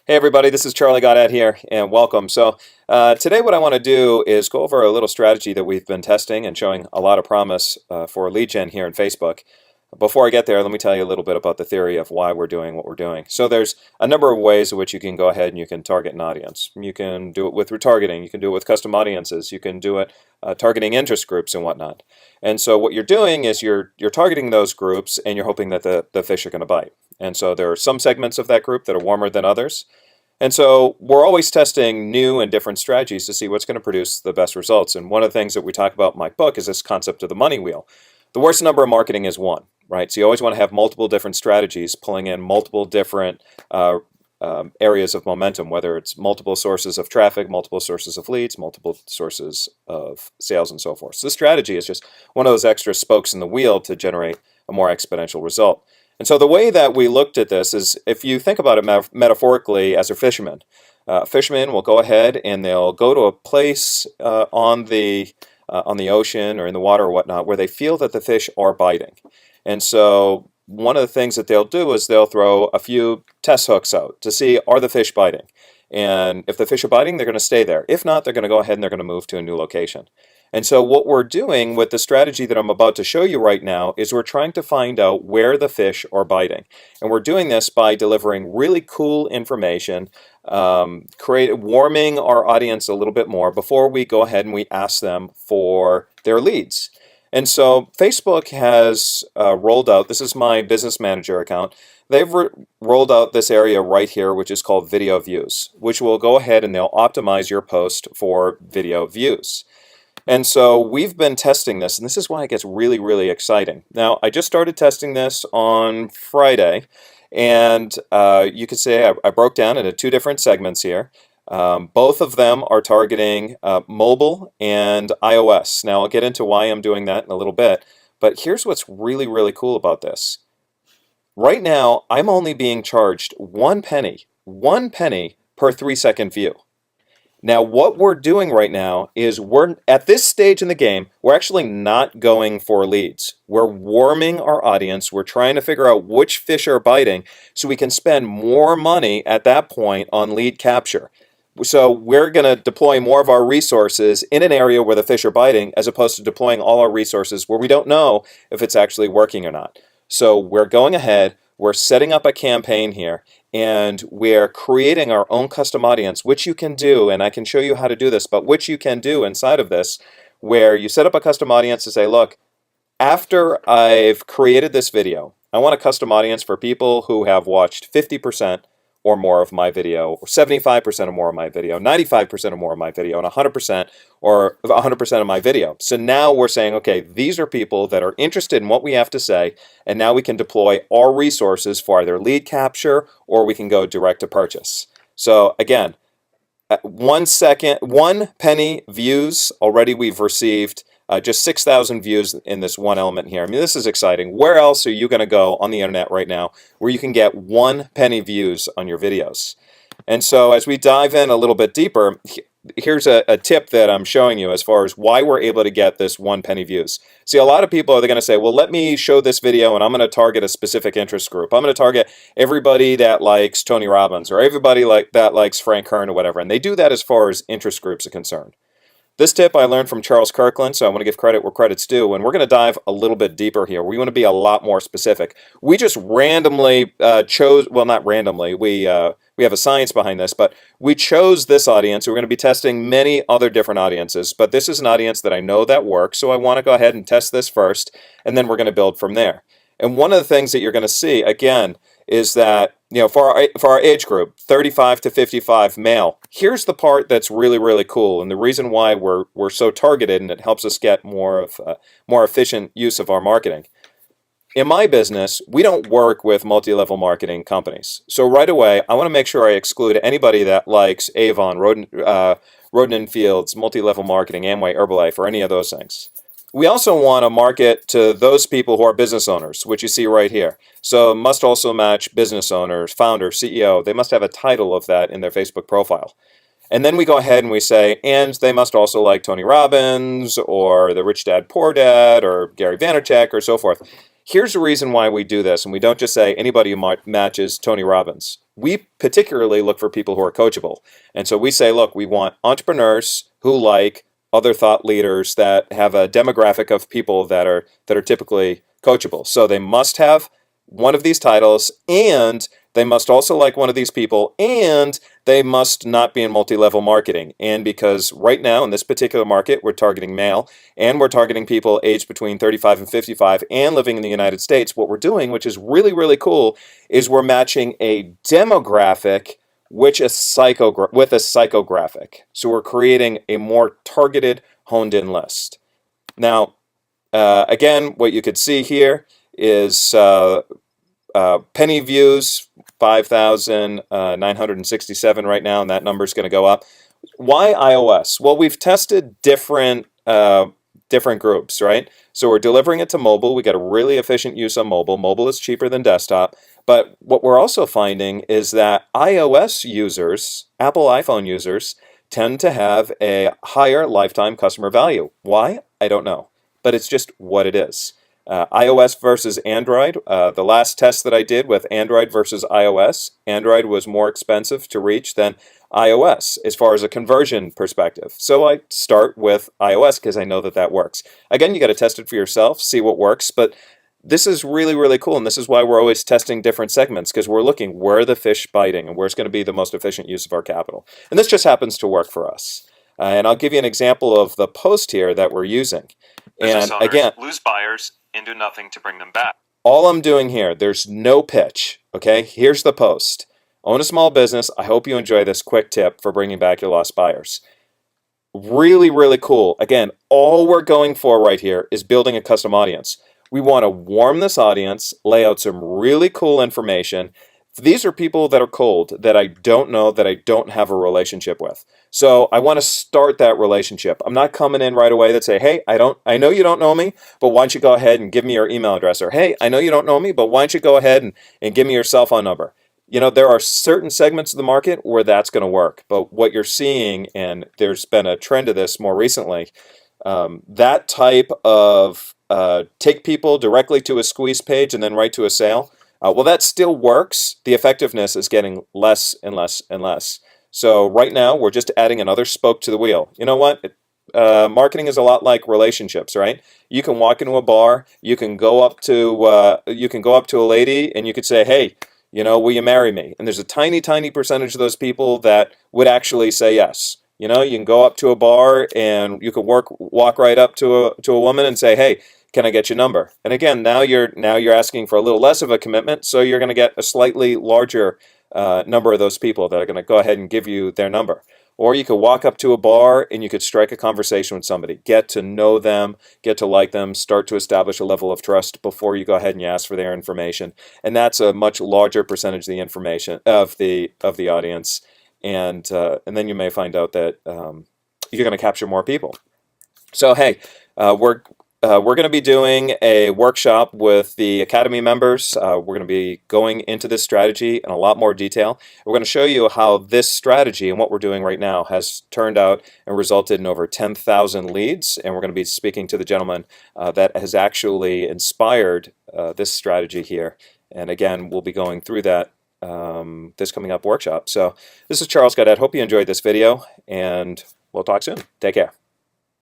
Hey everybody, this is Charlie Goddard here, and welcome. Today what I want to do is go over a little strategy that we've been testing and showing a lot of promise for lead gen here in Facebook. Before I get there, let me tell you a little bit about the theory of why we're doing what we're doing. So there's a number of ways in which you can go ahead and you can target an audience. You can do it with retargeting, you can do it with custom audiences, you can do it targeting interest groups and whatnot. And so what you're doing is you're targeting those groups and you're hoping that the fish are going to bite. And so there are some segments of that group that are warmer than others. And so we're always testing new and different strategies to see what's going to produce the best results. And one of the things that we talk about in my book is this concept of the money wheel. The worst number of marketing is one, right? So you always want to have multiple different strategies pulling in multiple different areas of momentum, whether it's multiple sources of traffic, multiple sources of leads, multiple sources of sales, and so forth. So this strategy is just one of those extra spokes in the wheel to generate a more exponential result. And so the way that we looked at this is, if you think about it metaphorically as a fisherman, fishermen will go ahead and they'll go to a place on the ocean or in the water or whatnot where they feel that the fish are biting. And so one of the things that they'll do is they'll throw a few test hooks out to see, are the fish biting? And if the fish are biting, they're going to stay there. If not, they're going to go ahead and they're going to move to a new location. And so what we're doing with the strategy that I'm about to show you right now is we're trying to find out where the fish are biting. And we're doing this by delivering really cool information, warming our audience a little bit more before we go ahead and we ask them for their leads. And so Facebook has rolled out, this is my business manager account, they've rolled out this area right here, which is called video views, which will go ahead and they'll optimize your post for video views. And so we've been testing this, and this is why it gets really, really exciting. Now, I just started testing this on Friday, and you could say I broke down into two different segments here. Both of them are targeting mobile and iOS. Now, I'll get into why I'm doing that in a little bit, but here's what's really, really cool about this. Right now, I'm only being charged 1 penny per 3-second view. Now, what we're doing right now is we're at this stage in the game, we're actually not going for leads. We're warming our audience. We're trying to figure out which fish are biting so we can spend more money at that point on lead capture. So we're going to deploy more of our resources in an area where the fish are biting as opposed to deploying all our resources where we don't know if it's actually working or not. So we're going ahead, we're setting up a campaign here, and we're creating our own custom audience, which you can do, and I can show you how to do this, but which you can do inside of this, where you set up a custom audience to say, look, after I've created this video, I want a custom audience for people who have watched 50% or more of my video, or 75% or more of my video, 95% or more of my video, and 100% or 100% of my video. So now we're saying, okay, these are people that are interested in what we have to say, and now we can deploy our resources for either lead capture or we can go direct to purchase. So again, 1 penny views, already we've received just 6,000 views in this one element here. I mean, this is exciting. Where else are you going to go on the internet right now where you can get 1 penny views on your videos? And so as we dive in a little bit deeper, here's a tip that I'm showing you as far as why we're able to get this 1 penny views. See, a lot of people are going to say, well, let me show this video and I'm going to target a specific interest group. I'm going to target everybody that likes Tony Robbins or everybody that likes Frank Kern or whatever. And they do that as far as interest groups are concerned. This tip I learned from Charles Kirkland, so I want to give credit where credit's due, and we're going to dive a little bit deeper here. We want to be a lot more specific. We just randomly chose, well, not randomly, we have a science behind this, but we chose this audience. We're going to be testing many other different audiences, but this is an audience that I know that works, so I want to go ahead and test this first, and then we're going to build from there. And one of the things that you're going to see, again, is that, you know, for our age group, 35 to 55 male, here's the part that's really, really cool, and the reason why we're so targeted, and it helps us get more efficient use of our marketing. In my business, we don't work with multi-level marketing companies. So right away, I want to make sure I exclude anybody that likes Avon, Roden & Fields, multi-level marketing, Amway, Herbalife, or any of those things. We also want to market to those people who are business owners, which you see right here. So must also match business owners, founder, CEO. They must have a title of that in their Facebook profile. And then we go ahead and we say, and they must also like Tony Robbins or the Rich Dad Poor Dad or Gary Vaynerchuk or so forth. Here's the reason why we do this, and we don't just say anybody who matches Tony Robbins. we particularly look for people who are coachable. And so we say, look, we want entrepreneurs who like other thought leaders that have a demographic of people that are typically coachable. So they must have one of these titles, and they must also like one of these people, and they must not be in multi-level marketing. And because right now in this particular market, we're targeting male, and we're targeting people aged between 35 and 55 and living in the United States, what we're doing, which is really, really cool, is we're matching a demographic with a psychographic. So we're creating a more targeted, honed-in list. Now, again, what you could see here is penny views, 5,967 right now, and that number is going to go up. Why iOS? Well, we've tested different groups, right? So we're delivering it to mobile. We got a really efficient use on mobile. Mobile is cheaper than desktop. But what we're also finding is that iOS users, Apple iPhone users, tend to have a higher lifetime customer value. Why? I don't know. But it's just what it is. iOS versus Android. The last test that I did with Android versus iOS, Android was more expensive to reach than iOS as far as a conversion perspective. So I start with iOS because I know that that works. Again, you got to test it for yourself, see what works, but this is really, really cool, and this is why we're always testing different segments, because we're looking where are the fish biting and where's going to be the most efficient use of our capital. And this just happens to work for us. And I'll give you an example of the post here that we're using. Business And owners again, lose buyers and do nothing to bring them back. all I'm doing here, there's no pitch, okay? Here's the post. Own a small business. I hope you enjoy this quick tip for bringing back your lost buyers. Really, really cool. Again, all we're going for right here is building a custom audience. We want to warm this audience, lay out some really cool information. These are people that are cold, that I don't know, that I don't have a relationship with. So I want to start that relationship. I'm not coming in right away that say, hey, I know you don't know me, but why don't you go ahead and give me your email address? Or, hey, I know you don't know me, but why don't you go ahead and give me your cell phone number? You know, there are certain segments of the market where that's going to work. But what you're seeing, and there's been a trend of this more recently, that type of take people directly to a squeeze page and then right to a sale, well, that still works. The effectiveness is getting less and less and less. So right now, we're just adding another spoke to the wheel. You know what? Marketing is a lot like relationships, right? You can walk into a bar, you can go up to a lady, and you could say, "Hey, you know, will you marry me?" And there's a tiny, tiny percentage of those people that would actually say yes. You know, you can go up to a bar and you can walk right up to a woman and say, "Hey, can I get your number?" And again, now you're asking for a little less of a commitment, so you're going to get a slightly larger number of those people that are going to go ahead and give you their number. Or you could walk up to a bar and you could strike a conversation with somebody, get to know them, get to like them, start to establish a level of trust before you go ahead and you ask for their information. And that's a much larger percentage of the information of the audience. And then you may find out that you're going to capture more people. So hey, we're going to be doing a workshop with the Academy members. We're going to be going into this strategy in a lot more detail. We're going to show you how this strategy and what we're doing right now has turned out and resulted in over 10,000 leads. And we're going to be speaking to the gentleman that has actually inspired this strategy here. And again, we'll be going through that this coming up workshop. So this is Charles Godet. Hope you enjoyed this video, and we'll talk soon. Take care.